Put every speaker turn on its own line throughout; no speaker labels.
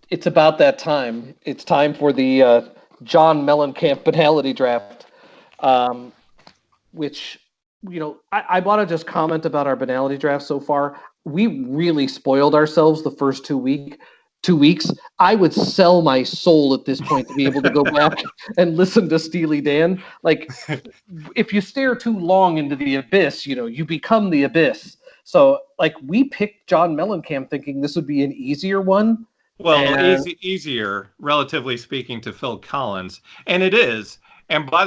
It's about that time. It's time for the John Mellencamp Banality Draft, um, which, I want to just comment about our Banality Draft so far. We really spoiled ourselves the first 2 weeks. I would sell my soul at this point to be able to go back and listen to Steely Dan. Like, if you stare too long into the abyss, you become the abyss. So, like, we picked John Mellencamp thinking this would be an easier one,
Well,
and
easier, relatively speaking, to Phil Collins, and it is. And by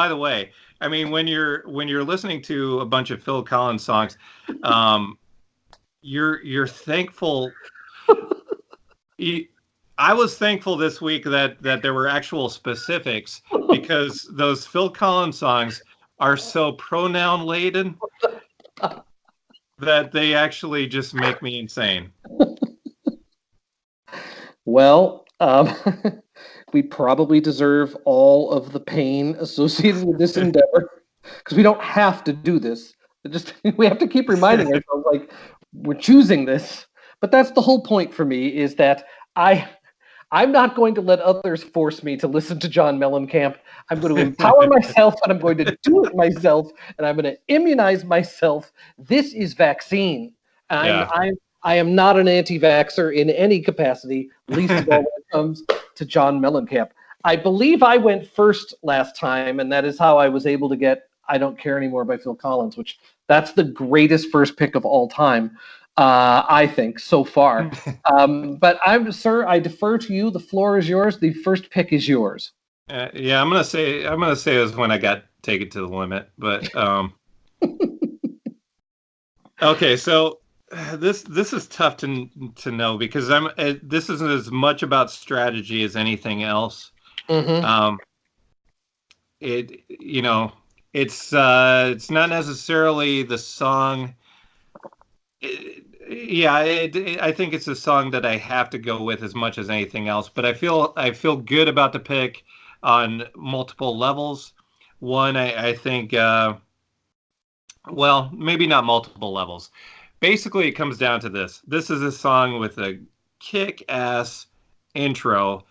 the way, I mean when you're listening to a bunch of Phil Collins songs, um, you're thankful. You, I was thankful this week that there were actual specifics because those Phil Collins songs are so pronoun laden that they actually just make me insane.
well, we probably deserve all of the pain associated with this endeavor because we don't have to do this. Just we have to keep reminding ourselves, like, we're choosing this. But that's the whole point for me, is that I I'm not going to let others force me to listen to John Mellencamp. I'm going to empower myself, and I'm going to do it myself, and I'm going to immunize myself. This is vaccine. I'm
Yeah.
I'm I am not an anti-vaxxer in any capacity, least of all when it comes to John Mellencamp. I believe I went first last time, and that is how I was able to get "I Don't Care Anymore" by Phil Collins, which that's the greatest first pick of all time, I think, so far. But sir, I defer to you. The floor is yours. The first pick is yours.
Yeah, I'm gonna say it was when I got take it to the limit, but okay, so this is tough to know because this isn't as much about strategy as anything else.
Mm-hmm.
Um, it it's not necessarily the song. Yeah, I think it's a song that I have to go with as much as anything else. But I feel good about the pick on multiple levels. One, I think, well, maybe not multiple levels. Basically, it comes down to this. This is a song with a kick-ass intro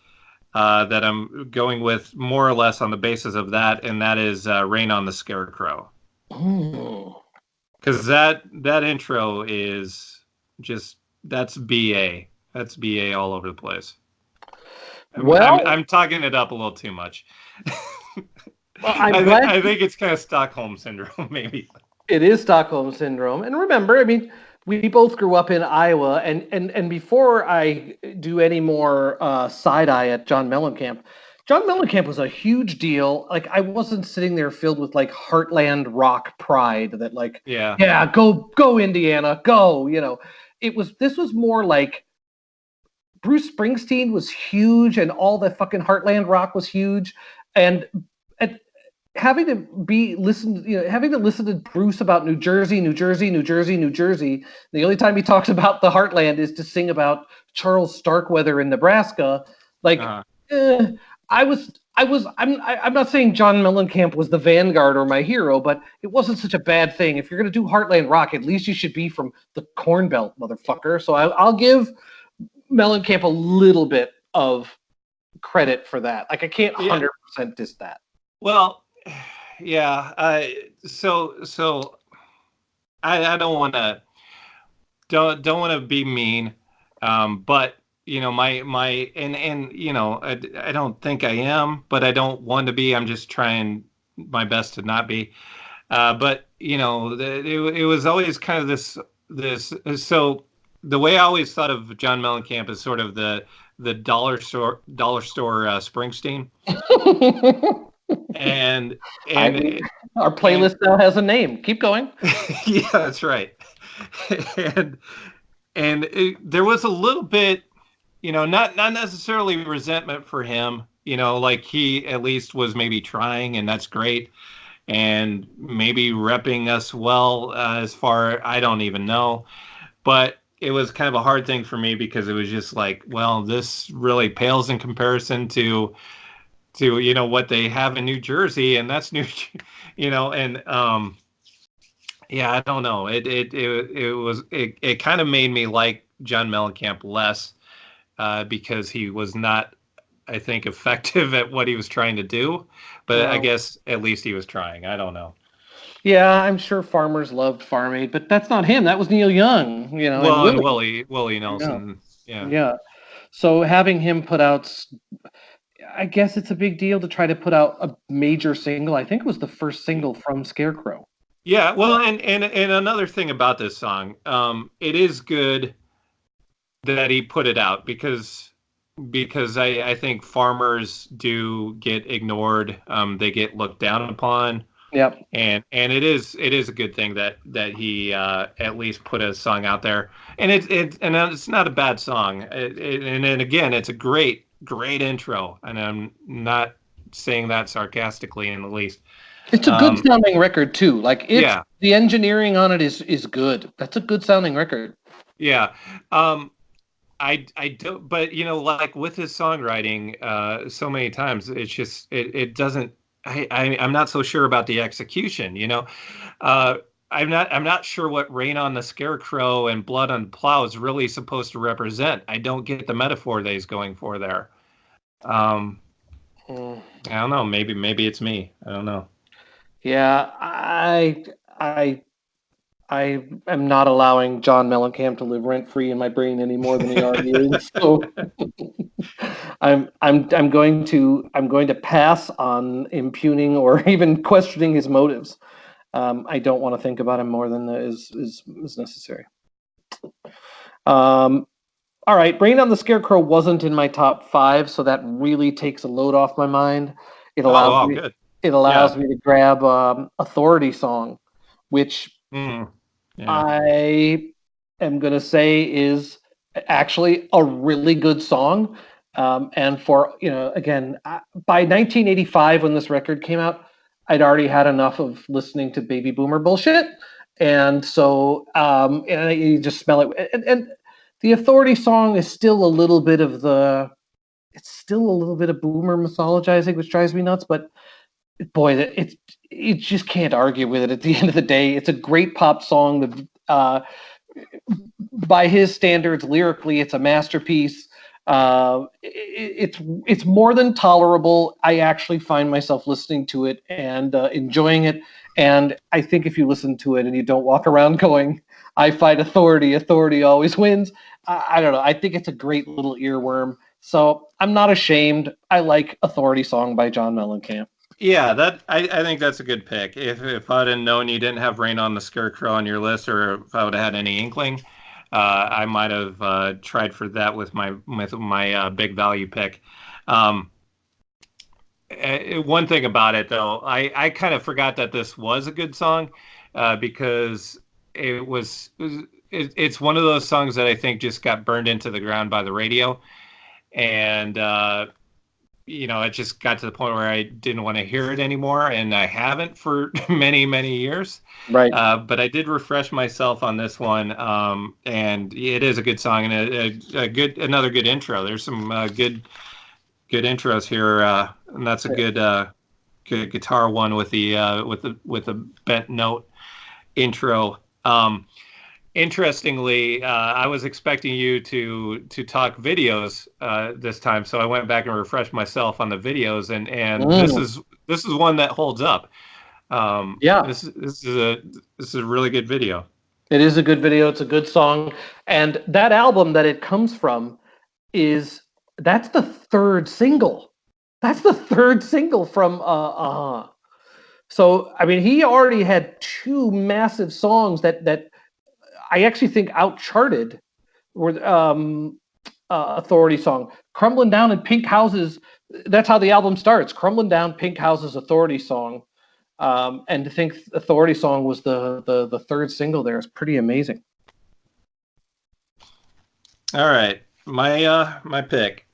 that I'm going with more or less on the basis of that, and that is "Rain on the Scarecrow."
Mm.
Because that intro is just that's BA. That's BA all over the place. I'm
Well,
talking it up a little too much.
I'm glad
I think it's kind of Stockholm syndrome, maybe.
it is Stockholm syndrome. And remember, I mean, we both grew up in Iowa, and before I do any more side eye at John Mellencamp, John Mellencamp was a huge deal. Like, I wasn't sitting there filled with like heartland rock pride that, like,
Yeah.
yeah, go Indiana, go. This was more like Bruce Springsteen was huge, and all the fucking heartland rock was huge, and at, having to listen to Bruce about New Jersey, New Jersey, New Jersey, New Jersey. The only time he talks about the heartland is to sing about Charles Starkweather in Nebraska. Like,
Uh,
eh, I'm not saying John Mellencamp was the vanguard or my hero, but it wasn't such a bad thing. If you're gonna do Heartland rock, at least you should be from the Corn Belt, motherfucker. So I'll give Mellencamp a little bit of credit for that. Like, I can't
yeah.
100% diss that.
Well, yeah. So I don't want to be mean, but my and I don't think I am, but I don't want to be. I'm just trying my best to not be. But it was always kind of this. So the way I always thought of John Mellencamp is sort of the dollar store Springsteen, and
I
and
we, our
and
playlist now has a name. Keep going.
yeah, that's right. and there was a little bit, not necessarily resentment for him. Like he at least was maybe trying, and that's great, and maybe repping us well as far I don't even know, but it was kind of a hard thing for me because it was just like, well, this really pales in comparison to what they have in New Jersey, and that's and yeah, I don't know. It kind of made me like John Mellencamp less because he was not, I think, effective at what he was trying to do. But I guess at least he was trying. I don't know.
Yeah, I'm sure farmers loved Farm Aid, but that's not him. That was Neil Young, and
Well, and
Willie.
Willie
Yeah,
Nelson. Yeah.
yeah. So having him put out, I guess it's a big deal to try to put out a major single. I think it was the first single from Scarecrow.
Yeah, well, and another thing about this song, it is good that he put it out because I think farmers do get ignored. They get looked down upon,
Yep.
and it is a good thing that he at least put a song out there, and it's not a bad song. And again, it's a great intro, and I'm not saying that sarcastically in the least.
It's a good sounding record too. Like
Yeah.
the engineering on it is good. That's a good sounding record.
Yeah. I don't, but like with his songwriting, so many times it's just it doesn't. I'm not so sure about the execution. I'm not sure what Rain on the Scarecrow and Blood on the Plow is really supposed to represent. I don't get the metaphor that he's going for there. I don't know. Maybe it's me. I don't know.
Yeah, I am not allowing John Mellencamp to live rent free in my brain any more than he already is. So I'm going to pass on impugning or even questioning his motives. I don't want to think about him more than is necessary. All right, Brain on the Scarecrow wasn't in my top 5, so that really takes a load off my mind. It allows me.
Good.
It allows me to grab Authority Song, which I am going to say is actually a really good song. And for, again, by 1985, when this record came out, I'd already had enough of listening to baby boomer bullshit. And so and you just smell it. And the Authority Song is still a little bit of boomer mythologizing, which drives me nuts. But boy, you just can't argue with it. At the end of the day, it's a great pop song. By his standards, lyrically, it's a masterpiece. It's more than tolerable. I actually find myself listening to it and enjoying it. And I think if you listen to it and you don't walk around going, "I fight authority. Authority always wins." I don't know. I think it's a great little earworm. So I'm not ashamed. I like Authority Song by John Mellencamp.
Yeah, I think that's a good pick. If I'd have known you didn't have Rain on the Scarecrow on your list, or if I would have had any inkling, I might have tried for that with my big value pick. One thing about it though, I kind of forgot that this was a good song because it's one of those songs that I think just got burned into the ground by the radio, and it just got to the point where I didn't want to hear it anymore, and I haven't for many, many years.
Right.
But I did refresh myself on this one, and it is a good song and another good intro. There's some good intros here, and that's a good guitar one with the bent note intro. Interestingly, I was expecting you to talk videos this time, so I went back and refreshed myself on the videos, and this is one that holds up. This is a really good video.
It is a good video. It's a good song, and that album that it comes from that's the third single. That's the third single from So I mean, he already had 2 massive songs that I actually think outcharted Authority Song. Crumbling Down in Pink Houses, that's how the album starts. Crumbling Down, Pink Houses, Authority Song. And to think Authority Song was the third single there is pretty amazing.
All right. My pick.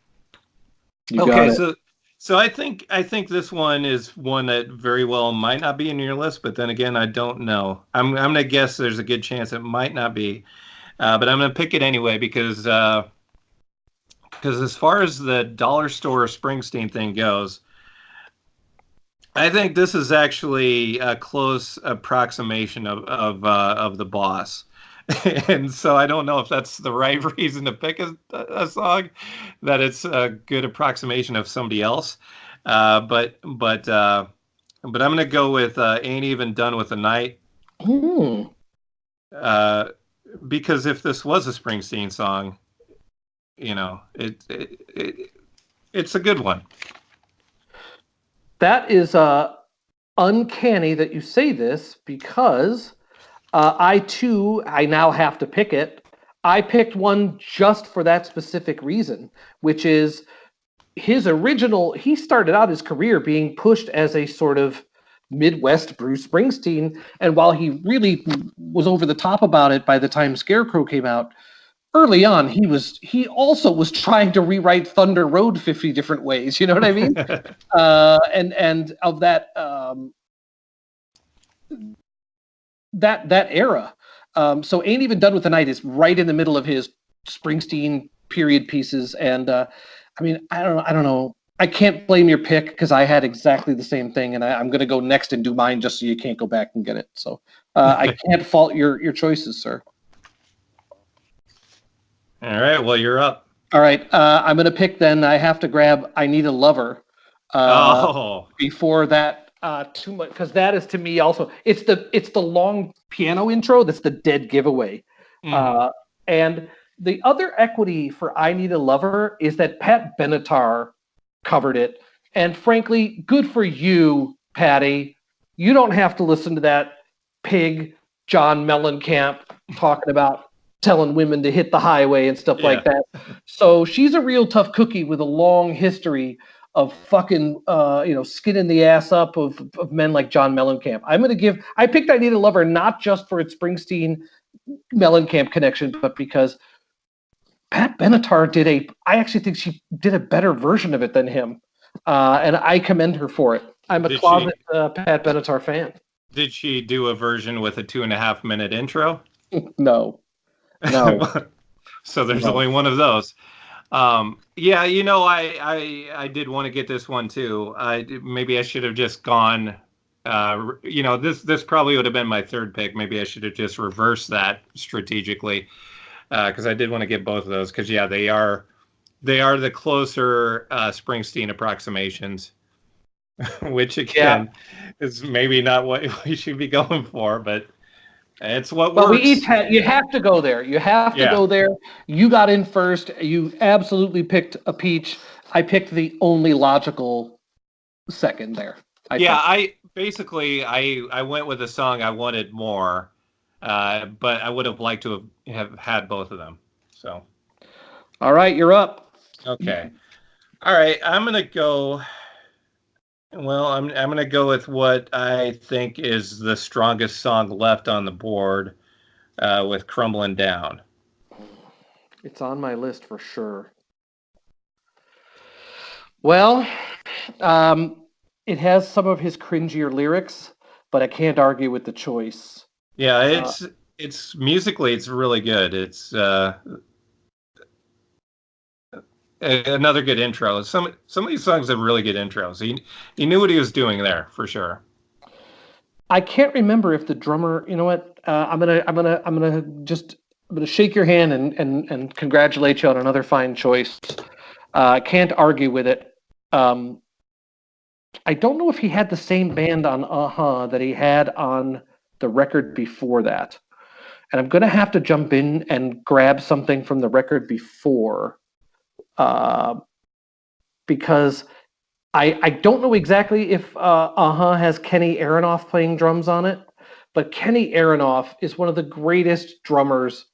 So I think this one is one that very well might not be in your list, but then again, I don't know. I'm gonna guess there's a good chance it might not be, but I'm gonna pick it anyway because as far as the Dollar Store Springsteen thing goes, I think this is actually a close approximation of the Boss. And so I don't know if that's the right reason to pick a song, that it's a good approximation of somebody else. But I'm gonna go with "Ain't Even Done with the Night,"
Hmm.
uh, because if this was a Springsteen song, it's a good one.
That is uncanny that you say this because I now have to pick it. I picked one just for that specific reason, which is he started out his career being pushed as a sort of Midwest Bruce Springsteen. And while he really was over the top about it by the time Scarecrow came out, early on, he also was trying to rewrite Thunder Road 50 different ways. You know what I mean? And of that era. So Ain't Even Done with the Night is right in the middle of his Springsteen period pieces. And I mean, I don't know. I can't blame your pick because I had exactly the same thing, and I'm going to go next and do mine just so you can't go back and get it. So I can't fault your choices, sir.
All right, well, you're up.
All right, I'm going to pick then. I have to grab I Need a Lover before that too much, because that is to me also it's the long piano intro that's the dead giveaway. And the other equity for I Need a Lover is that Pat Benatar covered it, and frankly, good for you, Patty. You don't have to listen to that pig John Mellencamp talking about telling women to hit the highway and stuff like that. So she's a real tough cookie with a long history of fucking skinning the ass up of men like John Mellencamp. I picked I Need a Lover not just for its Springsteen Mellencamp connection, but because Pat Benatar I actually think she did a better version of it than him. And I commend her for it. I'm a closet Pat Benatar fan.
Did she do a version with a 2.5-minute intro?
No.
So there's only one of those. Yeah, I did want to get this one too. Maybe I should have just gone. This probably would have been my third pick. Maybe I should have just reversed that strategically, because I did want to get both of those. Because they are the closer Springsteen approximations, which again is maybe not what we should be going for, but it's what works.
We each you have to go there. You have to go there. You got in first. You absolutely picked a peach. I picked the only logical second there.
I went with a song I wanted more, but I would have liked to have had both of them. So,
all right, you're up.
Okay, all right. I'm gonna go. Well, I'm gonna go with what I think is the strongest song left on the board, with "Crumbling Down."
It's on my list for sure. Well, it has some of his cringier lyrics, but I can't argue with the choice.
Yeah, it's musically it's really good. It's another good intro. Some of these songs have really good intros. He knew what he was doing there for sure.
I can't remember if the drummer. You know what? I'm gonna shake your hand and congratulate you on another fine choice. I can't argue with it. I don't know if he had the same band on that he had on the record before that, and I'm gonna have to jump in and grab something from the record before. Because I don't know exactly if has Kenny Aronoff playing drums on it, but Kenny Aronoff is one of the greatest drummers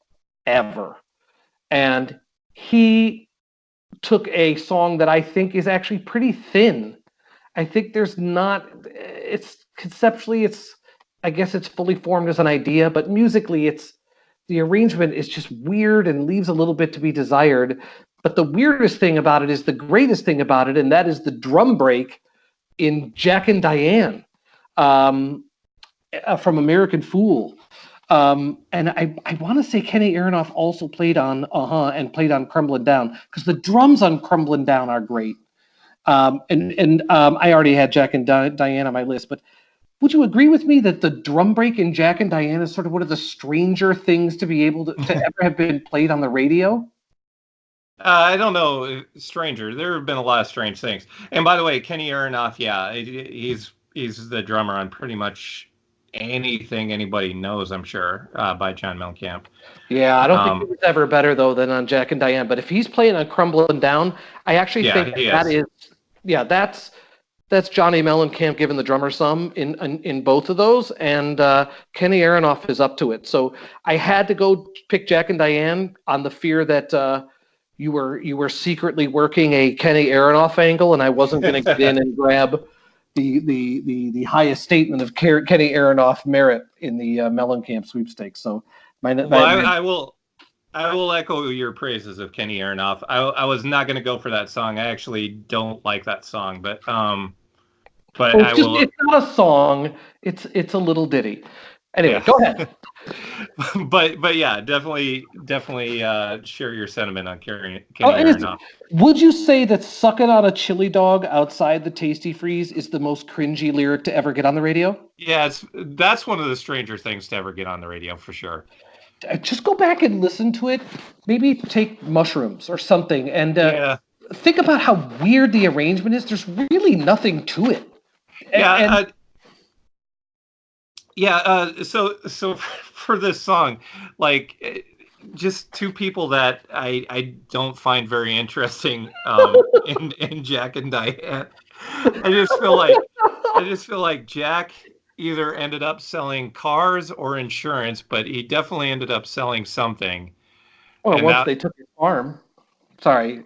ever. And he took a song that I think is actually pretty thin. I think conceptually, I guess it's fully formed as an idea, but musically, the arrangement is just weird and leaves a little bit to be desired. But the weirdest thing about it is the greatest thing about it, and that is the drum break in Jack and Diane from American Fool. And I want to say Kenny Aronoff also played on and played on Crumbling Down, because the drums on Crumbling Down are great. I already had Jack and Diane on my list, but would you agree with me that the drum break in Jack and Diane is sort of one of the stranger things to be able to ever have been played on the radio?
I don't know, stranger. There have been a lot of strange things. And by the way, Kenny Aronoff, yeah, he's the drummer on pretty much anything anybody knows, I'm sure, by John Mellencamp.
Yeah, I don't think he was ever better though than on Jack and Diane. But if he's playing on Crumbling Down, I actually think that is, yeah, that's Johnny Mellencamp giving the drummer some in both of those, and Kenny Aronoff is up to it. So I had to go pick Jack and Diane on the fear that you were secretly working a Kenny Aronoff angle, and I wasn't going to get in and grab the highest statement of Kenny Aronoff merit in the Mellencamp sweepstakes. So
I will echo your praises of Kenny Aronoff. I was not going to go for that song. I actually don't like that song, but I will.
It's not a song. It's a little ditty. Anyway, yeah. Go ahead.
but yeah, definitely share your sentiment on Kenny Aronoff.
Would you say that "Sucking on a Chili Dog Outside the Tasty Freeze" is the most cringy lyric to ever get on the radio?
Yeah, that's one of the stranger things to ever get on the radio for sure.
Just go back and listen to it. Maybe take mushrooms or something, and think about how weird the arrangement is. There's really nothing to it.
So for this song, like, just two people that I don't find very interesting in Jack and Diane. I just feel like Jack either ended up selling cars or insurance, but he definitely ended up selling something.
Well, once they took his farm. Sorry.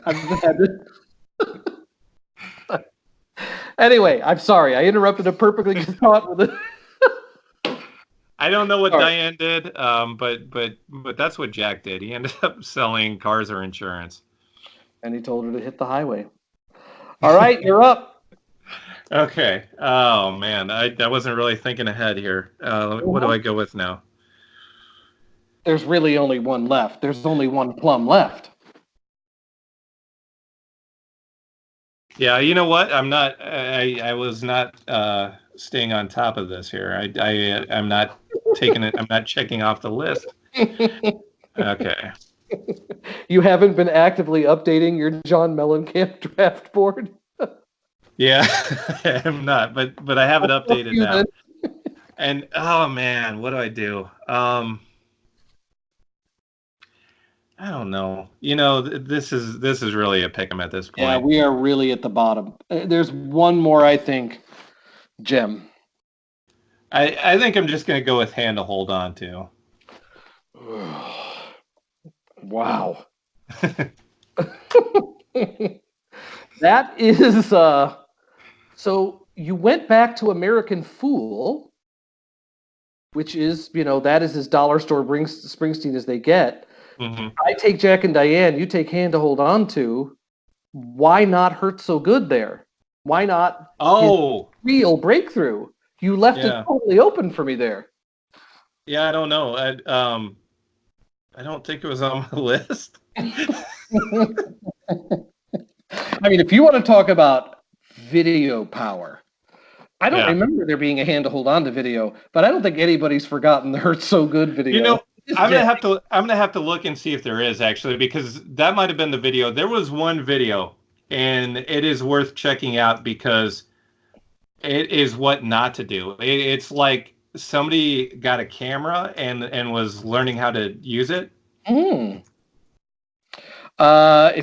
Anyway, I'm sorry. I interrupted a perfectly good thought with it.
I don't know what Diane did, but that's what Jack did. He ended up selling cars or insurance.
And he told her to hit the highway. All right, you're up.
Okay. Oh man, I wasn't really thinking ahead here. What do I go with now?
There's really only one left. There's only one plum left.
Yeah, you know what? I'm not. I was not staying on top of this here. I'm not taking it. I'm not checking off the list. Okay.
You haven't been actively updating your John Mellencamp draft board?
Yeah, I'm not, but I have it updated now. And oh man, what do I do? I don't know. You know, this is really a pick 'em at this point.
Yeah, we are really at the bottom. There's one more, I think, gem.
I think I'm just going to go with Hand to Hold On To.
Wow. That is so you went back to American Fool, which is, that is as Dollar Store Springsteen as they get.
Mm-hmm.
I take Jack and Diane, you take Hand to Hold On To. Why not Hurt So Good there? Why not real breakthrough? You left it totally open for me there.
Yeah, I don't know. I don't think it was on my list.
I mean, if you want to talk about video power, I don't remember there being a Hand to Hold On To video, but I don't think anybody's forgotten the Hurt So Good video.
I'm gonna have to look and see if there is actually, because that might have been the video. There was one video, and it is worth checking out because it is what not to do. It's like somebody got a camera and was learning how to use it.
If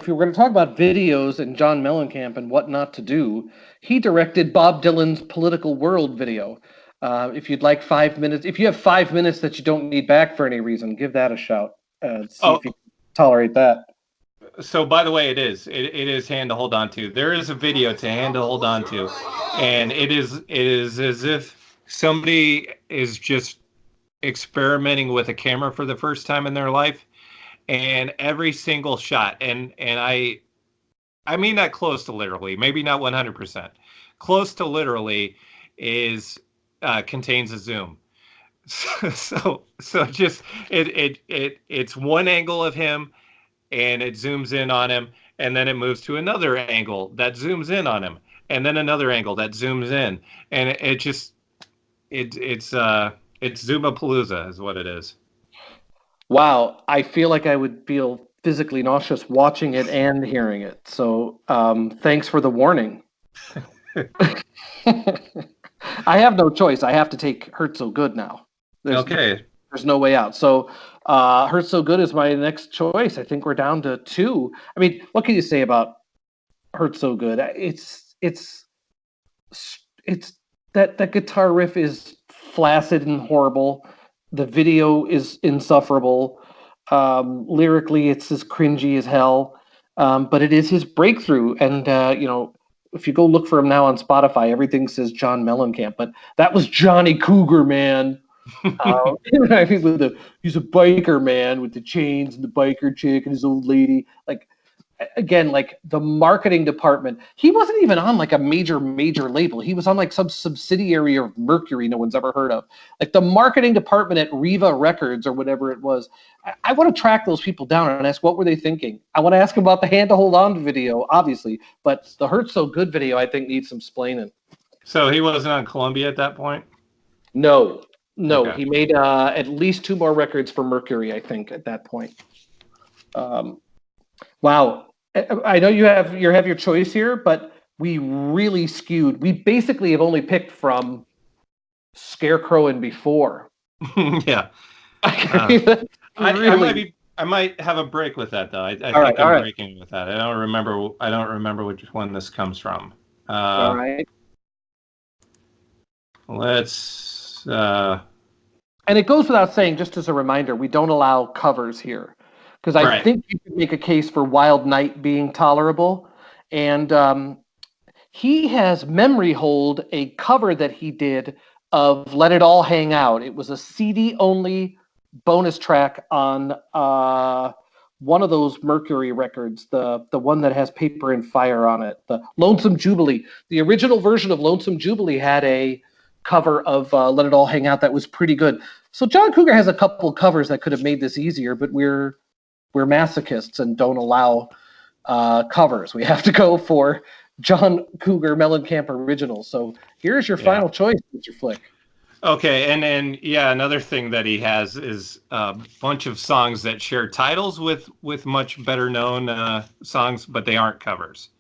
you were going to talk about videos and John Mellencamp and what not to do, he directed Bob Dylan's Political World video. If you'd like 5 minutes, if you have 5 minutes that you don't need back for any reason, give that a shout. See if you can tolerate that.
So, by the way, it is Hand to Hold On To. There is a video to Hand to Hold On To, and it is as if somebody is just experimenting with a camera for the first time in their life, and every single shot, and I mean that close to literally, maybe not 100%, close to literally, is contains a zoom. So just it's one angle of him, and it zooms in on him, and then it moves to another angle that zooms in on him, and then another angle that zooms in, and it's Zumapalooza is what it is.
Wow, I feel like I would feel physically nauseous watching it and hearing it. So, thanks for the warning. I have no choice. I have to take Hurt So Good now.
Okay.
There's no way out. So, Hurt So Good is my next choice. I think we're down to two. I mean, what can you say about Hurt So Good? It's that guitar riff is flaccid and horrible. The video is insufferable. Lyrically, it's as cringy as hell. But it is his breakthrough, and if you go look for him now on Spotify, everything says John Mellencamp, but that was Johnny Cougar, man. I mean, he's a biker man with the chains and the biker chick and his old lady. Like, again, like the marketing department, he wasn't even on like a major label. He was on like some subsidiary of Mercury no one's ever heard of. Like the marketing department at Riva Records or whatever it was. I want to track those people down and ask what were they thinking. I want to ask them about the Hand to Hold On video, obviously, but the Hurt So Good video I think needs some splaining.
So he wasn't on Columbia at that point?
No,
Okay.
he made at least 2 more records for Mercury, I think, at that point. Wow. I know you have your choice here, but we really skewed. We basically have only picked from Scarecrow and before.
Yeah.
Really...
I might have a break with that though. I think I'm breaking with that. I don't remember which one this comes from.
All right.
Let's.
And it goes without saying, just as a reminder, we don't allow covers here. Because I think you could make a case for Wild Night being tolerable. And he has memory hold a cover that he did of Let It All Hang Out. It was a CD-only bonus track on one of those Mercury records, the one that has Paper and Fire on it, the Lonesome Jubilee. The original version of Lonesome Jubilee had a cover of Let It All Hang Out that was pretty good. So John Cougar has a couple covers that could have made this easier, but we're masochists and don't allow covers. We have to go for John Cougar Mellencamp original. So here's your final choice, Mr. Flick.
Okay, and another thing that he has is a bunch of songs that share titles with much better known songs, but they aren't covers.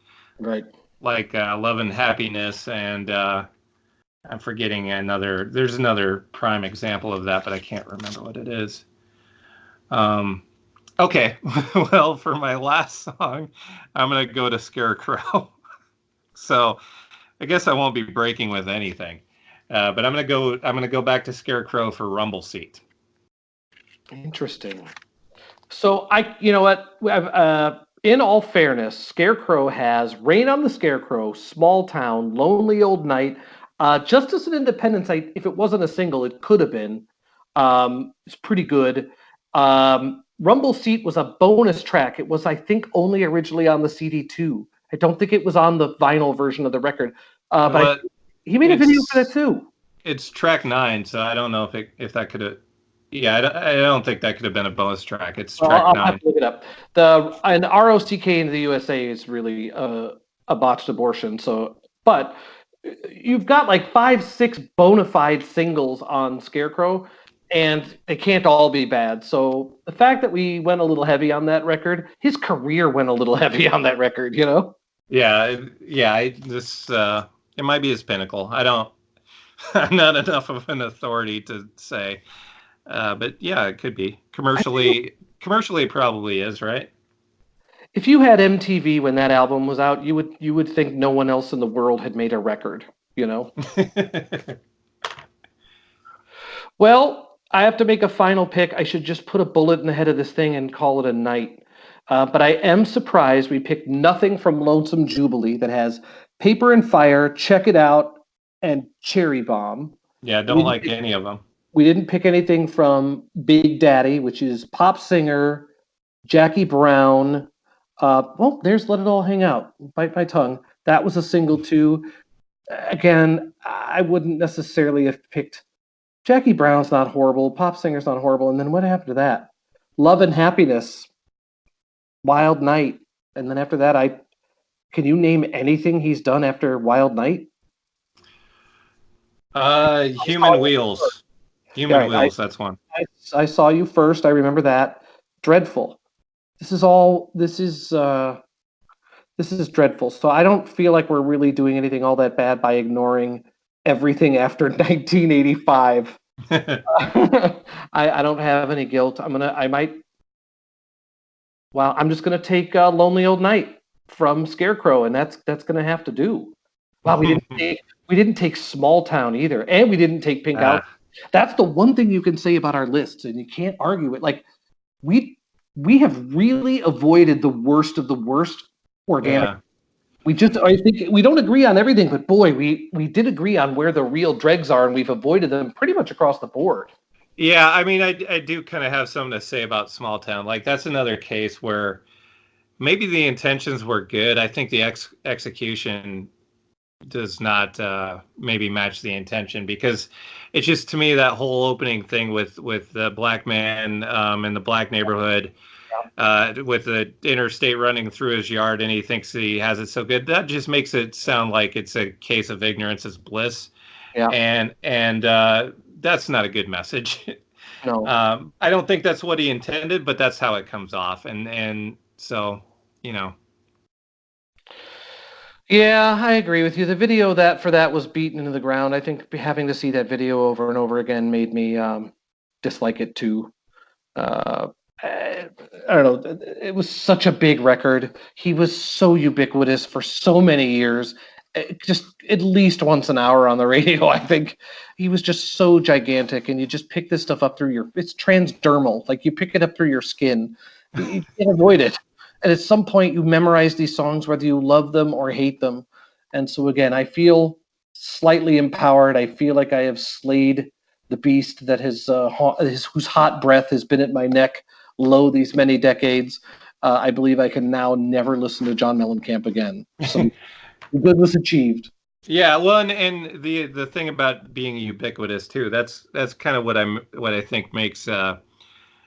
Right.
Like Love and Happiness, and I'm forgetting there's another prime example of that, but I can't remember what it is. Okay, well, for my last song, I'm going to go to Scarecrow. So I guess I won't be breaking with anything. But I'm gonna go back to Scarecrow for Rumble Seat.
Interesting. So you know what? In all fairness, Scarecrow has Rain on the Scarecrow, Small Town, Lonely Old Night. Just as an independent site, if it wasn't a single, it could have been. It's pretty good. Rumble Seat was a bonus track. It was, I think, only originally on the CD too. I don't think it was on the vinyl version of the record. But he made a video for that too.
It's track 9, so I don't know if that could have. Yeah, I don't think that could have been a bonus track. It's track 9.
I'll have to look it up. And ROCK in the USA is really a botched abortion. So, but you've got like 5-6 bona fide singles on Scarecrow, and they can't all be bad. So the fact that we went a little heavy on that record, his career went a little heavy on that record. You know?
Yeah. It might be his pinnacle. I'm not enough of an authority to say, but yeah, it could be commercially. Commercially, it probably is, right?
If you had MTV when that album was out, you would think no one else in the world had made a record. You know. Well, I have to make a final pick. I should just put a bullet in the head of this thing and call it a night. But I am surprised we picked nothing from Lonesome Jubilee that has Paper and Fire, Check It Out, and Cherry Bomb.
Yeah, I don't like any of them.
We didn't pick anything from Big Daddy, which is pop singer, Jackie Brown. Well, there's Let It All Hang Out. Bite my tongue. That was a single too. Again, I wouldn't necessarily have picked. Jackie Brown's not horrible. Pop singer's not horrible. And then what happened to that? Love and Happiness, Wild Night. And then after that, can you name anything he's done after Wild Night?
Human Wheels. Human Wheels, that's one.
I saw you first. I remember that. Dreadful. This is dreadful. So I don't feel like we're really doing anything all that bad by ignoring everything after 1985. I don't have any guilt. I'm just gonna take Lonely Old Night from Scarecrow, and that's gonna have to do. Wow, we didn't take Small Town either, and we didn't take Pink Out. That's the one thing you can say about our lists, and you can't argue it. Like we have really avoided the worst of the worst organic.
Yeah.
I think we don't agree on everything, but boy, we did agree on where the real dregs are, and we've avoided them pretty much across the board.
Yeah, I mean, I do kind of have something to say about Small Town. Like, that's another case where maybe the intentions were good. I think the execution does not maybe match the intention, because it's just, to me, that whole opening thing with the black man in the black neighborhood, with the interstate running through his yard, and he thinks he has it so good. That just makes it sound like it's a case of ignorance is bliss.
Yeah.
And that's not a good message.
No.
I don't think that's what he intended, but that's how it comes off. And so, you know.
Yeah, I agree with you. The video for that was beaten into the ground. I think having to see that video over and over again made me dislike it too. I don't know. It was such a big record. He was so ubiquitous for so many years. Just at least once an hour on the radio. I think he was just so gigantic, and you just pick this stuff up through it's transdermal. Like you pick it up through your skin. You can't avoid it. And at some point, you memorize these songs, whether you love them or hate them. And so again, I feel slightly empowered. I feel like I have slayed the beast that whose hot breath has been at my neck low these many decades. I believe I can now never listen to John Mellencamp again. So good was achieved.
Yeah, well, and the thing about being ubiquitous too, that's kind of what I think makes Ain't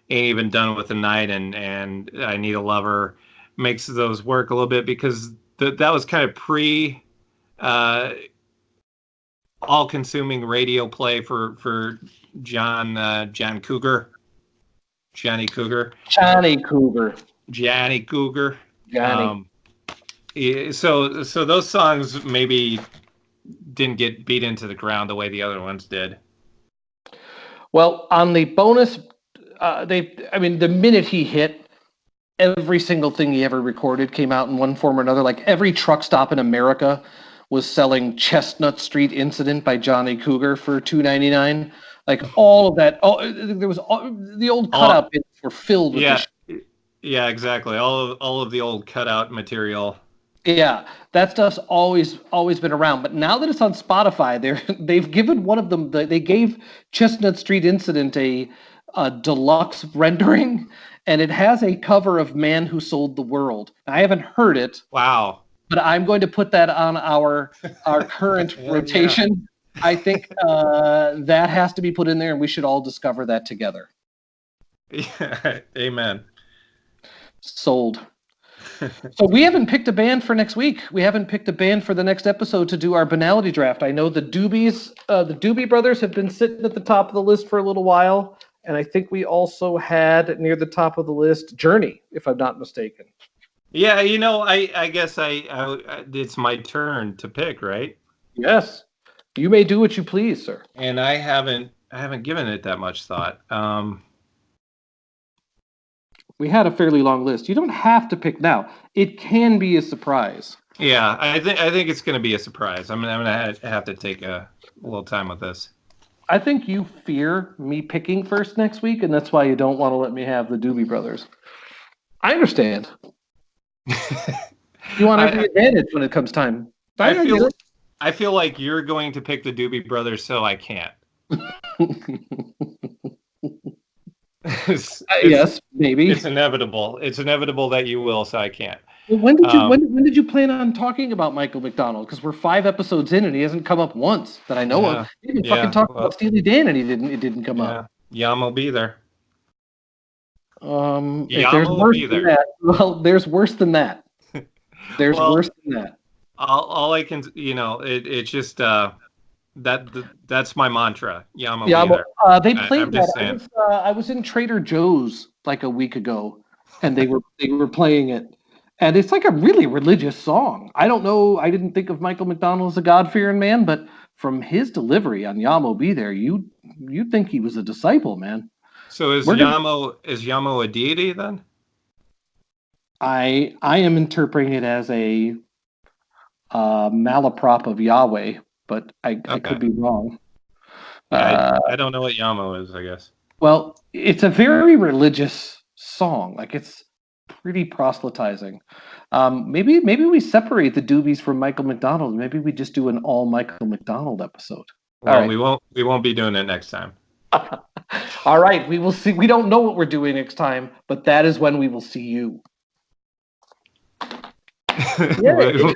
Even Done with the Night and I Need a Lover makes those work a little bit, because that was kind of pre all-consuming radio play for Johnny Cougar. Johnny Cougar. So those songs maybe didn't get beat into the ground the way the other ones did.
Well, on the bonus, the minute he hit, every single thing he ever recorded came out in one form or another. Like every truck stop in America was selling Chestnut Street Incident by Johnny Cougar for $2.99. Like all of that. There was the old cutout bits were filled with this shit.
Yeah, exactly. All of the old cutout material.
Yeah, that stuff's always been around. But now that it's on Spotify, they've given one of them. They gave Chestnut Street Incident a deluxe rendering, and it has a cover of Man Who Sold the World. I haven't heard it.
Wow.
But I'm going to put that on our current rotation. Yeah. I think that has to be put in there, and we should all discover that together.
Yeah, amen.
Sold. So we haven't picked a band for next week. We haven't picked a band for the next episode to do our Banality Draft. I know the Doobie Brothers have been sitting at the top of the list for a little while, and I think we also had near the top of the list Journey, if I'm not mistaken.
Yeah, I guess it's my turn to pick, right?
Yes, you may do what you please, sir.
And I haven't given it that much thought.
We had a fairly long list. You don't have to pick now. It can be a surprise.
Yeah, I think it's going to be a surprise. I'm gonna have to take a little time with this.
I think you fear me picking first next week, and that's why you don't want to let me have the Doobie Brothers. I understand. You want every advantage when it comes time.
I feel like you're going to pick the Doobie Brothers, so I can't.
Yes, maybe.
It's inevitable. It's inevitable that you will, so I can't.
When did you plan on talking about Michael McDonald? Because we're 5 episodes in and he hasn't come up once that I know of. He didn't fucking talk about Steely Dan and it didn't come up.
Yam will be there.
If there's worse than that, well, there's worse than that. There's worse than that.
All I can, it's just That's my mantra. Yamo
Yeah,
be there.
they played
I'm
that.
just saying.
I was in Trader Joe's like a week ago, and they were playing it, and it's like a really religious song. I don't know. I didn't think of Michael McDonald as a God-fearing man, but from his delivery on Yamo Be There, you think he was a disciple, man.
So
We're gonna.
Is Yamo a deity then?
I am interpreting it as a malaprop of Yahweh, but I could
Okay.
be wrong.
Yeah,
Uh,
I don't know what Yamo is, I guess.
well, it's a very religious song. Like it's pretty proselytizing. Maybe we separate the Doobies from Michael McDonald. Maybe we just do an all Michael McDonald episode. All
Well,
right.
we won't be doing it next time.
All right. We will see. We don't know what we're doing next time, but that is when we will see you. Yay.